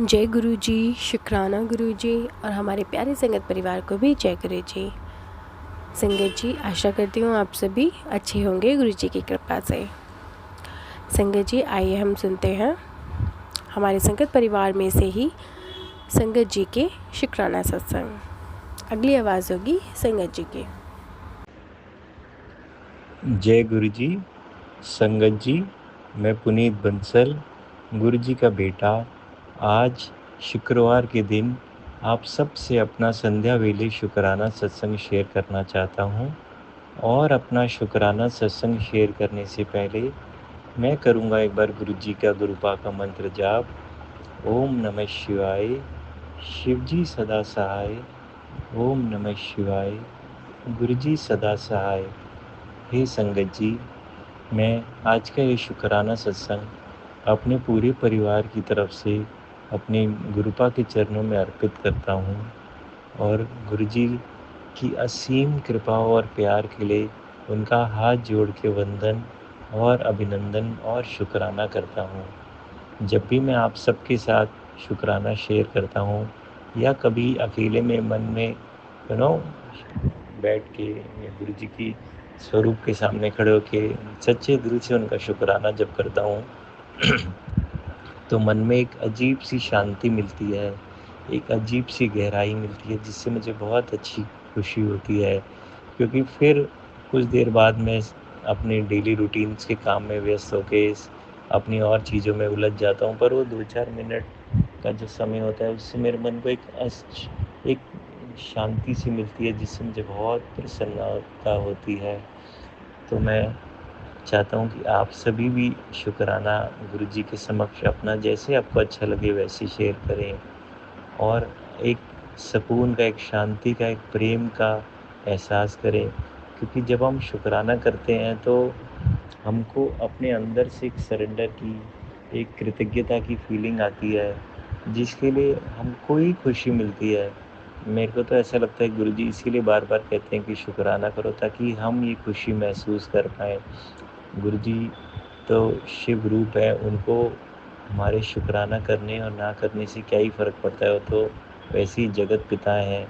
जय गुरु जी, शुक्राना गुरु जी और हमारे प्यारे संगत परिवार को भी जय गुरु जी। संगत जी, आशा करती हूँ आप सभी अच्छे होंगे गुरु जी की कृपा से। संगत जी, आइए हम सुनते हैं हमारे संगत परिवार में से ही संगत जी के शुक्राना सत्संग। अगली आवाज़ होगी संगत जी की। जय गुरु जी। संगत जी, मैं पुनीत बंसल, गुरु जी का बेटा, आज शुक्रवार के दिन आप सबसे अपना संध्या वेले शुक्राना सत्संग शेयर करना चाहता हूँ। और अपना शुक्राना सत्संग शेयर करने से पहले मैं करूँगा एक बार गुरु जी का गुरुपा का मंत्र जाप। ओम नमः शिवाय, शिव जी सदा सहाय। ओम नमः शिवाय, गुरु जी सदा सहाय। हे संगत जी, मैं आज का ये शुक्राना सत्संग अपने पूरे परिवार की तरफ से अपने गुरुपा के चरणों में अर्पित करता हूँ और गुरुजी की असीम कृपा और प्यार के लिए उनका हाथ जोड़ के वंदन और अभिनंदन और शुक्राना करता हूँ। जब भी मैं आप सबके साथ शुक्राना शेयर करता हूँ या कभी अकेले में मन में बैठ के या गुरु जी की स्वरूप के सामने खड़े होके सच्चे दिल से उनका शुक्राना जब करता हूँ तो मन में एक अजीब सी शांति मिलती है, एक अजीब सी गहराई मिलती है, जिससे मुझे बहुत अच्छी खुशी होती है। क्योंकि फिर कुछ देर बाद मैं अपने डेली रूटीन्स के काम में व्यस्त होके अपनी और चीज़ों में उलझ जाता हूँ, पर वो 2-4 मिनट का जो समय होता है उससे मेरे मन को एक शांति सी मिलती है, जिससे मुझे बहुत प्रसन्नता होती है। तो मैं चाहता हूँ कि आप सभी भी शुक्राना गुरु जी के समक्ष अपना जैसे आपको अच्छा लगे वैसे शेयर करें और एक सुकून का, एक शांति का, एक प्रेम का एहसास करें। क्योंकि जब हम शुक्राना करते हैं तो हमको अपने अंदर से एक सरेंडर की, एक कृतज्ञता की फीलिंग आती है, जिसके लिए हमको ही खुशी मिलती है। मेरे को तो ऐसा लगता है गुरुजी इसीलिए बार-बार कहते हैं कि शुक्राना करो, ताकि हम ये खुशी महसूस कर पाएँ। गुरुजी तो शिव रूप है, उनको हमारे शुक्राना करने और ना करने से क्या ही फ़र्क पड़ता है, वो तो वैसे ही जगत पिता हैं।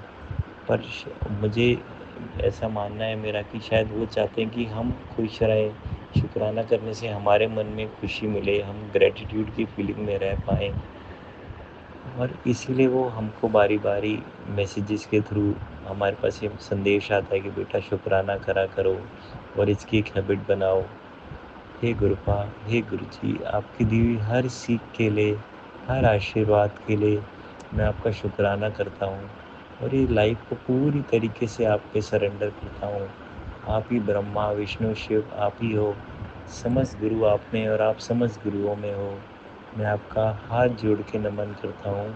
पर मुझे ऐसा मानना है मेरा कि शायद वो चाहते हैं कि हम खुश रहें, शुक्राना करने से हमारे मन में खुशी मिले, हम ग्रैटिट्यूड की फीलिंग में रह पाएँ। और इसीलिए वो हमको बारी-बारी मैसेजेस के थ्रू हमारे पास ये संदेश आता है कि बेटा शुक्राना करा करो और इसकी एक हैबिट बनाओ। हे गुरुपा, हे गुरुजी, आपकी दी हुई हर सीख के लिए, हर आशीर्वाद के लिए मैं आपका शुक्राना करता हूँ और ये लाइफ को पूरी तरीके से आप पे सरेंडर करता हूँ। आप ही ब्रह्मा, विष्णु, शिव आप ही हो। समस्त गुरु आप में और आप समस्त गुरुओं में हो। मैं आपका हाथ जोड़ के नमन करता हूँ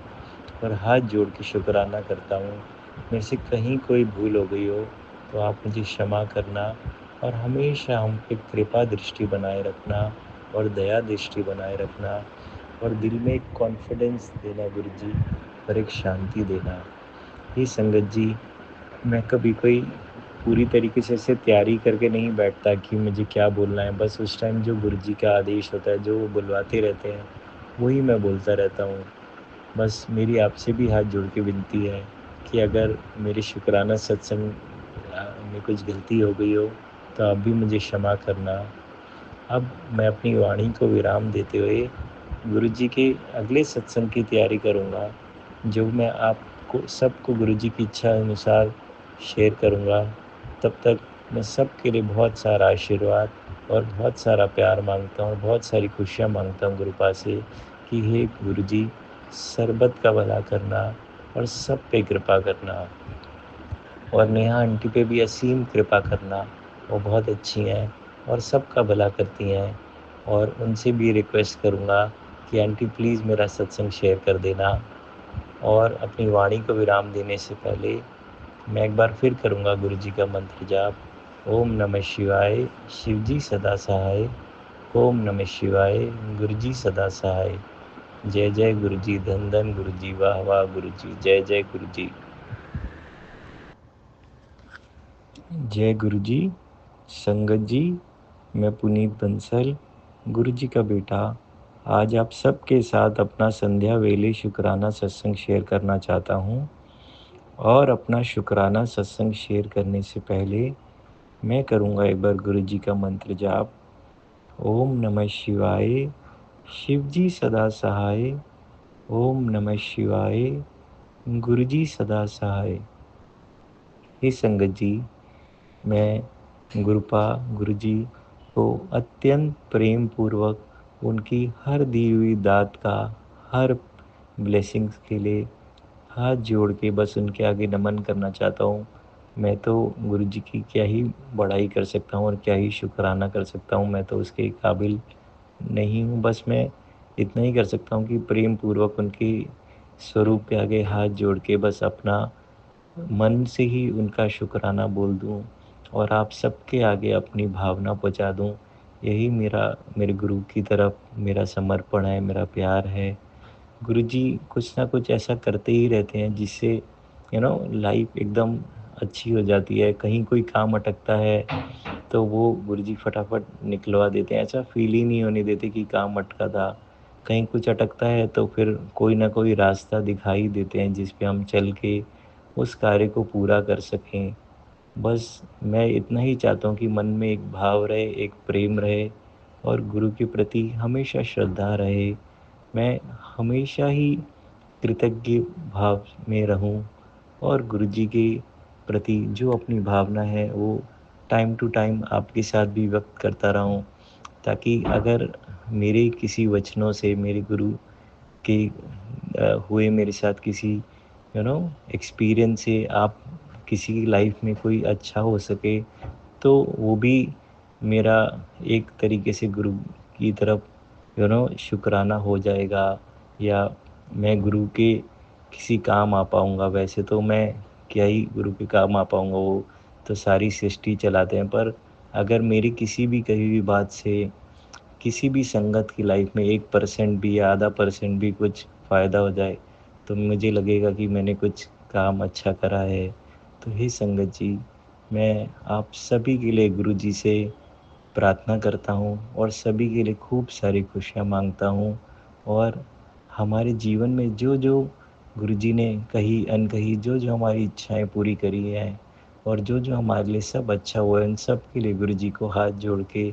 और हाथ जोड़ के शुक्राना करता हूँ। मेरे से कहीं कोई भूल हो गई हो तो आप मुझे क्षमा करना और हमेशा हम पे कृपा दृष्टि बनाए रखना और दया दृष्टि बनाए रखना और दिल में एक कॉन्फिडेंस देना गुरुजी और एक शांति देना। ये संगत जी, मैं कभी कोई पूरी तरीके से ऐसे तैयारी करके नहीं बैठता कि मुझे क्या बोलना है। बस उस टाइम जो गुरुजी का आदेश होता है, जो वो बुलवाते रहते हैं, वही मैं बोलता रहता हूँ। बस मेरी आपसे भी हाथ जोड़ के विनती है कि अगर मेरे शुक्राना सत्संग में कुछ गलती हो गई हो तो आप भी मुझे क्षमा करना। अब मैं अपनी वाणी को विराम देते हुए गुरुजी के अगले सत्संग की तैयारी करूँगा, जो मैं आपको सबको गुरुजी की इच्छा अनुसार शेयर करूँगा। तब तक मैं सबके लिए बहुत सारा आशीर्वाद और बहुत सारा प्यार मांगता हूँ, बहुत सारी खुशियाँ मांगता हूँ गुरुपा से कि हे गुरुजी, सर्बत का भला करना और सब पे कृपा करना और नेहा आंटी पे भी असीम कृपा करना। वो बहुत अच्छी हैं और सबका भला करती हैं और उनसे भी रिक्वेस्ट करूँगा कि आंटी प्लीज़ मेरा सत्संग शेयर कर देना। और अपनी वाणी को विराम देने से पहले मैं एक बार फिर करूँगा गुरु जी का मंत्र जाप। ओम नमः शिवाय, शिव जी सदा सहाय। ओम नमः शिवाय, गुरु जी सदा सहाय। जय जय गुरु जी, धन धन गुरु जी, वाह वाह गुरु जी, जय जय गुरु जी। जय गुरु जी। संगत जी, मैं पुनीत बंसल, गुरु जी का बेटा, आज आप सबके साथ अपना संध्या वेले शुक्राना सत्संग शेयर करना चाहता हूँ। और अपना शुक्राना सत्संग शेयर करने से पहले मैं करूँगा एक बार गुरु जी का मंत्र जाप। ओम नमः शिवाय, शिव जी सदा सहाय। ओम नमः शिवाय, गुरु जी सदा सहाय। हे संगत जी, मैं गुरुपा गुरु जी को अत्यंत प्रेम पूर्वक उनकी हर दी हुई दात का, हर ब्लेसिंग्स के लिए हाथ जोड़ के बस उनके आगे नमन करना चाहता हूँ। मैं तो गुरु जी की क्या ही बड़ाई कर सकता हूँ और क्या ही शुक्राना कर सकता हूँ, मैं तो उसके काबिल नहीं हूँ। बस मैं इतना ही कर सकता हूँ कि प्रेम पूर्वक उनके स्वरूप के आगे हाथ जोड़ के बस अपना मन से ही उनका शुक्राना बोल दूँ और आप सबके आगे अपनी भावना पहुँचा दूँ। यही मेरे गुरु की तरफ मेरा समर्पण है, मेरा प्यार है। गुरुजी कुछ ना कुछ ऐसा करते ही रहते हैं जिससे लाइफ एकदम अच्छी हो जाती है। कहीं कोई काम अटकता है तो वो गुरुजी फटाफट निकलवा देते हैं। ऐसा फ़ील ही नहीं होने देते कि काम अटका था। कहीं कुछ अटकता है तो फिर कोई ना कोई रास्ता दिखाई देते हैं जिस पे हम चल के उस कार्य को पूरा कर सकें। बस मैं इतना ही चाहता हूँ कि मन में एक भाव रहे, एक प्रेम रहे और गुरु के प्रति हमेशा श्रद्धा रहे। मैं हमेशा ही कृतज्ञ भाव में रहूं और गुरुजी के प्रति जो अपनी भावना है वो टाइम टू टाइम आपके साथ भी व्यक्त करता रहूं, ताकि अगर मेरे किसी वचनों से मेरे गुरु के हुए मेरे साथ किसी एक्सपीरियंस से आप किसी की लाइफ में कोई अच्छा हो सके, तो वो भी मेरा एक तरीके से गुरु की तरफ शुक्राना हो जाएगा, या मैं गुरु के किसी काम आ पाऊँगा। वैसे तो मैं क्या ही गुरु के काम आ पाऊँगा, वो तो सारी सृष्टि चलाते हैं। पर अगर मेरी किसी भी कही हुई बात से किसी भी संगत की लाइफ में 1% भी या आधा परसेंट भी कुछ फ़ायदा हो जाए, तो मुझे लगेगा कि मैंने कुछ काम अच्छा करा है। तो हे संगत जी, मैं आप सभी के लिए गुरु जी से प्रार्थना करता हूँ और सभी के लिए खूब सारी खुशियाँ माँगता हूँ। और हमारे जीवन में जो-जो गुरुजी ने कही अनकही, जो-जो हमारी इच्छाएँ पूरी करी हैं और जो-जो हमारे लिए सब अच्छा हुआ है, उन सब के लिए गुरुजी को हाथ जोड़ के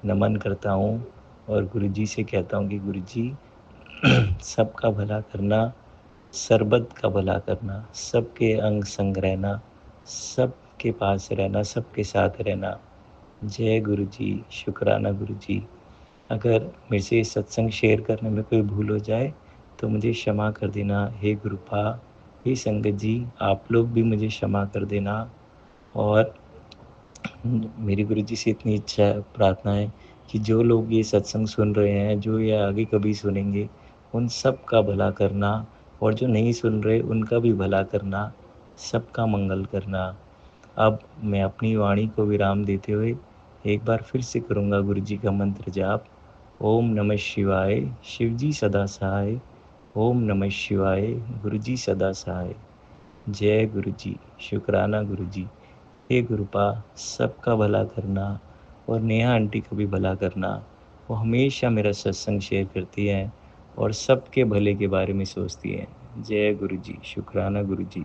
नमन करता हूँ और गुरुजी से कहता हूँ कि गुरुजी सबका भला करना, सर्बत का भला करना, सबके अंग संग रहना, सबके पास रहना, सबके साथ रहना। जय गुरु जी, शुक्राना गुरु जी। अगर मेरे से सत्संग शेयर करने में कोई भूल हो जाए तो मुझे क्षमा कर देना। हे गुरुपा, हे संगत जी, आप लोग भी मुझे क्षमा कर देना। और मेरी गुरु जी से इतनी इच्छा है, प्रार्थना है कि जो लोग ये सत्संग सुन रहे हैं, जो ये आगे कभी सुनेंगे, उन सब का भला करना और जो नहीं सुन रहे उनका भी भला करना, सबका मंगल करना। अब मैं अपनी वाणी को विराम देते हुए एक बार फिर से करूँगा गुरु जी का मंत्र जाप। ओम नमः शिवाय, शिव जी सदा सहाय। ओम नमः शिवाय, गुरु जी सदा सहाय। जय गुरु जी, शुक्राना गुरु जी। हे गुरुपा, सबका भला करना और नेहा आंटी का भी भला करना। वो हमेशा मेरा सत्संग शेयर करती हैं और सबके भले के बारे में सोचती हैं। जय गुरु जी, शुक्राना गुरु जी।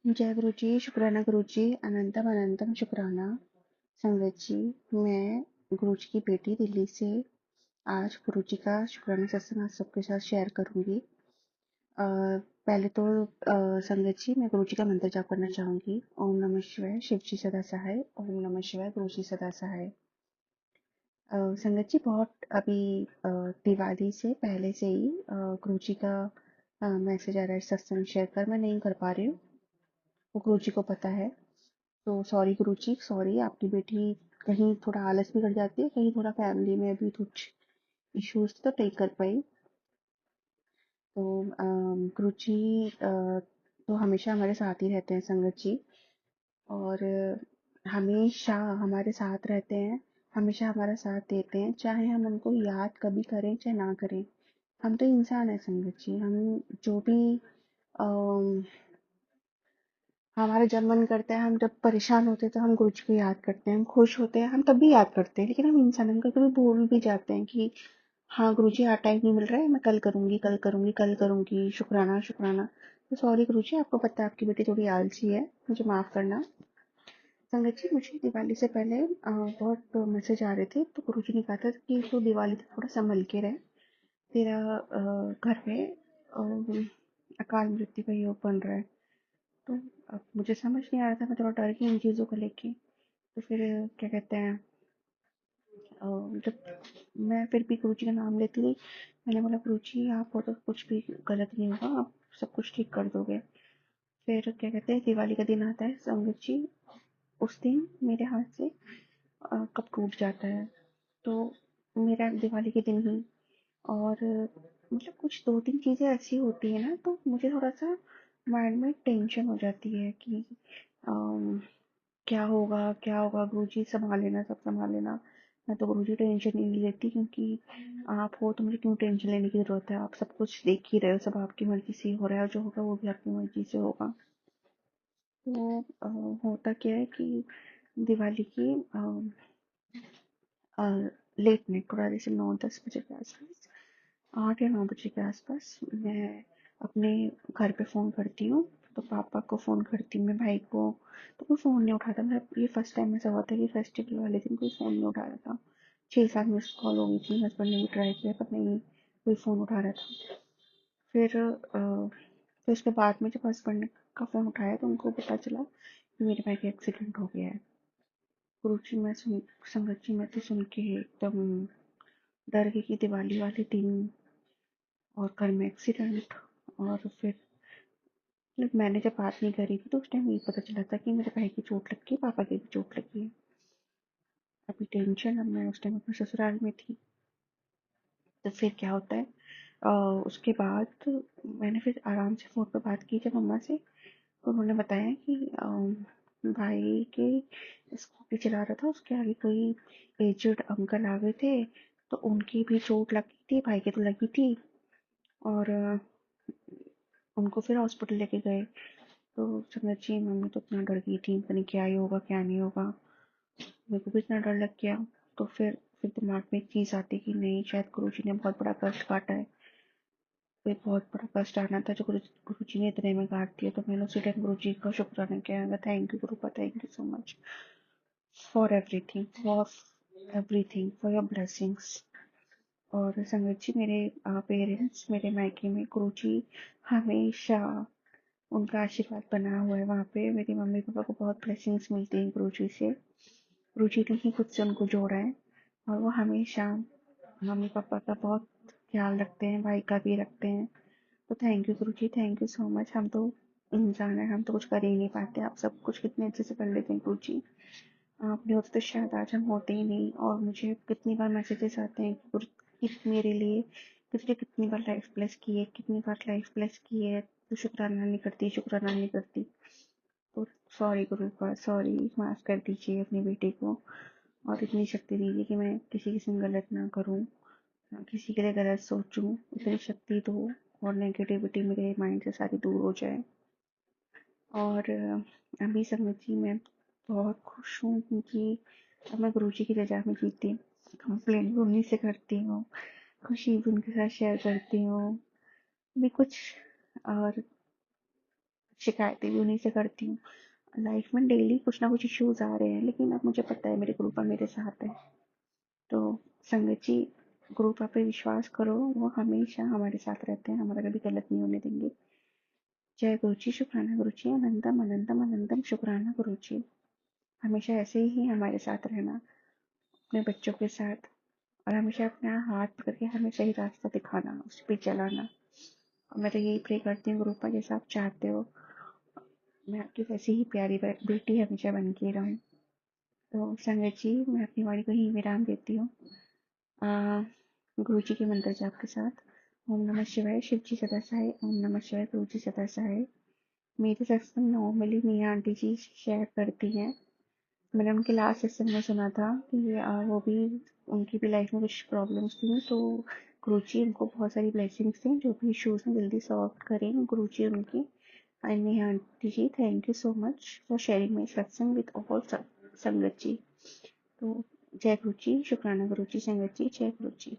जय गुरु जी, शुक्राना गुरु जी, अनंतम अनंतम शुक्राना। संगत जी, मैं गुरु जी की बेटी दिल्ली से आज गुरु जी का शुक्राना सत्संग आप सबके साथ शेयर करूंगी। पहले तो संगत जी, मैं गुरु जी का मंत्र जाप करना चाहूंगी। ओम नमः शिवाय, शिव जी सदा सहाय। ओम नमः शिवाय, गुरु जी सदा सहाय। संगत जी, बहुत अभी दिवाली से पहले से ही गुरु जी का मैसेज आ रहा है सत्संग शेयर कर, मैं नहीं कर पा रही हूँ, वो गुरु जी को पता है। तो सॉरी गुरुजी, सॉरी। आपकी बेटी कहीं थोड़ा आलस भी कर जाती है, कहीं थोड़ा फैमिली में भी कुछ इश्यूज तो नहीं कर पाई। तो गुरुजी तो हमेशा हमारे साथ ही रहते हैं संगत जी, और हमेशा हमारे साथ रहते हैं, हमेशा हमारा साथ देते हैं, चाहे हम उनको याद कभी करें चाहे ना करें। हम तो इंसान है संगत जी, हम जो भी अम, हमारा जब मन करता है, हम जब परेशान होते हैं तो हम गुरु जी को याद करते हैं, हम खुश होते हैं हम तब भी याद करते हैं, लेकिन हम इंसान हम कभी भूल भी जाते हैं कि हाँ गुरु जी आज टाइम नहीं मिल रहा है, मैं कल करूंगी कल करूंगी कल करूंगी, शुक्राना शुक्राना। तो सॉरी गुरु जी, आपको पता है आपकी बेटी थोड़ी आलसी है, मुझे माफ करना। संगत जी, मुझे दिवाली से पहले बहुत मैसेज आ रहे थे, तो गुरु जी ने कहा था कि तो दिवाली तक थोड़ा संभल के रहे, तेरा घर में अकाल मृत्यु का योग बन रहा है। तो अब मुझे समझ नहीं आ रहा था, मैं थोड़ा डर गई इन चीज़ों को लेके। तो फिर क्या कहते हैं, जब मैं फिर भी गुरु जी का नाम लेती रही, मैंने बोला गुरु जी आप हो तो कुछ भी गलत नहीं होगा, आप सब कुछ ठीक कर दोगे। फिर क्या कहते हैं, दिवाली का दिन आता है संगत जी, उस दिन मेरे हाथ से कप टूट जाता है। तो मेरा दिवाली के दिन ही, और मतलब कुछ 2-3 चीज़ें ऐसी होती है ना, तो मुझे थोड़ा-सा माइंड में टेंशन हो जाती है कि अम, क्या होगा गुरुजी सँभाल लेना, सब सँभाल लेना। मैं तो गुरुजी टेंशन ही नहीं लेती, क्योंकि आप हो तो मुझे क्यों टेंशन लेने की ज़रूरत है, आप सब कुछ देख ही रहे हो, सब आपकी मर्ज़ी से ही हो रहा है, और जो होगा वो भी आपकी मर्ज़ी से होगा। तो होता क्या है कि दिवाली की अ, लेट नाइट, थोड़ा जैसे 9-10 बजे के आसपास, 8 या 9 बजे के आसपास मैं अपने घर पे फ़ोन करती हूँ। तो पापा को फ़ोन करती हूँ, मैं भाई को, तो कोई फ़ोन नहीं उठाता। मैं ये फर्स्ट टाइम ऐसा हुआ था कि फेस्टिवल वाले दिन कोई फ़ोन नहीं उठा रहा था। 6-7 मिस्ड कॉल हो गई थी, हस्बैंड ने भी ट्राई किया पर नहीं कोई फ़ोन उठा रहा था। फिर उसके बाद में जब हस्बैंड का फ़ोन उठाया तो उनको पता चला कि मेरे भाई का एक्सीडेंट हो गया है। गुरुजी संगत जी मैं तो सुन के एकदम डर गई कि दिवाली वाले दिन और घर में एक्सीडेंट। और फिर मतलब मैंने जब बात नहीं करी थी तो उस टाइम ये पता चला था कि मेरे भाई की चोट लग गई, पापा की भी चोट लगी है। अभी टेंशन, अब मैं उस टाइम अपने ससुराल में थी। तो फिर क्या होता है, उसके बाद मैंने फिर आराम से फ़ोन पे बात की जब मम्मा से, तो उन्होंने बताया कि भाई के स्कूटी चला रहा था, उसके आगे कोई एजड अंकल आ गए थे, तो उनकी भी चोट लगी थी, भाई के तो लगी थी, और उनको फिर हॉस्पिटल लेके गए। तो समझिए मम्मी तो इतना डर गई थी, पता नहीं क्या ही होगा क्या नहीं होगा, मेरे को भी इतना डर लग गया। तो फिर दिमाग में एक चीज़ आती कि नहीं, शायद गुरुजी ने बहुत बड़ा कष्ट काटा है, कोई बहुत बड़ा कष्ट आना था जो गुरुजी ने इतने में काट दिया। तो मैंने उसी टाइम गुरुजी का शुक्राना किया, thank you गुरुपा, thank you so much for everything for your blessings. और संगत जी, मेरे पेरेंट्स, मेरे मायके में गुरुजी हमेशा, उनका आशीर्वाद बना हुआ है वहाँ पे। मेरी मम्मी पापा को बहुत ब्लेसिंग्स मिलती हैं गुरुजी से, गुरुजी ने ही खुद से उनको जोड़ा है, और वो हमेशा मम्मी पापा का बहुत ख्याल रखते हैं, भाई का भी रखते हैं। तो thank you Guruji, thank you so much. हम तो इंसान है, हम तो कुछ कर ही नहीं पाते, आप सब कुछ कितने अच्छे से कर लेते हैं गुरुजी। आप नहीं होते तो शायद आज हम होते ही नहीं। और मुझे कितनी बार मैसेजेस आते हैं कि मेरे लिए तुझे कितनी बार लाइफ ब्लेस की है, कितनी बार लाइफ ब्लेस की है, तू शुक्राना नहीं करती, शुक्राना नहीं करती। तो सॉरी गुरुपा, सॉरी, माफ़ कर दीजिए अपनी बेटी को, और इतनी शक्ति दीजिए कि मैं किसी के संग गलत ना करूं, ना किसी के लिए गलत सोचूं, इतनी शक्ति दो, और नेगेटिविटी मेरे माइंड से सारी दूर हो जाए। और अभी समझिए मैं बहुत खुश हूँ, क्योंकि अब मैं गुरुजी की रज़ा में जीती हूँ। कंप्लेंट भी उन्हीं से करती हूँ, खुशी भी उनके साथ शेयर करती हूँ, भी कुछ और शिकायतें भी उन्हीं से करती हूँ। लाइफ में डेली कुछ ना कुछ इश्यूज आ रहे हैं, लेकिन अब मुझे पता है मेरे गुरुपा मेरे साथ है। तो संगत जी, गुरुपा पे विश्वास करो, वो हमेशा हमारे साथ रहते हैं, हमारा कभी गलत नहीं होने देंगे। जय गुरुजी, शुक्राना गुरुजी, अनंतम अनंतम अनंतम शुक्राना गुरुजी। हमेशा ऐसे ही हमारे साथ रहना, अपने बच्चों के साथ, और हमेशा अपना हाथ पकड़ के हमें सही रास्ता दिखाना, उस पर चलाना। और मैं तो यही प्रे करती हूँ गुरुपा, जैसा आप चाहते हो मैं आपकी वैसी ही प्यारी बेटी हमेशा बन के रहूँ। तो संगत जी, मैं अपनी वाणी को ही विराम देती हूँ गुरु जी के मंत्र जाप के साथ। ओम नमः शिवाय, शिव जी सदा सहाय, ओम नमः शिवाय, गुरु जी सदा सहाय। मेरे सत्संग नॉर्मली मियाँ आंटी जी शेयर करती हैं। मैंने उनके लास्ट सत्संग में सुना था कि वो भी, उनकी भी लाइफ में कुछ प्रॉब्लम्स थी, तो गुरुजी उनको बहुत सारी ब्लेसिंग्स थी, जो भी इश्यूज हैं जल्दी सॉल्व करें गुरुजी उनकी। And Neha aunty ji, thank you so much for sharing my satsang with all Sangat ji. तो जय गुरु जी, शुक्राना गुरु जी, संगत जी, जय गुरु जी।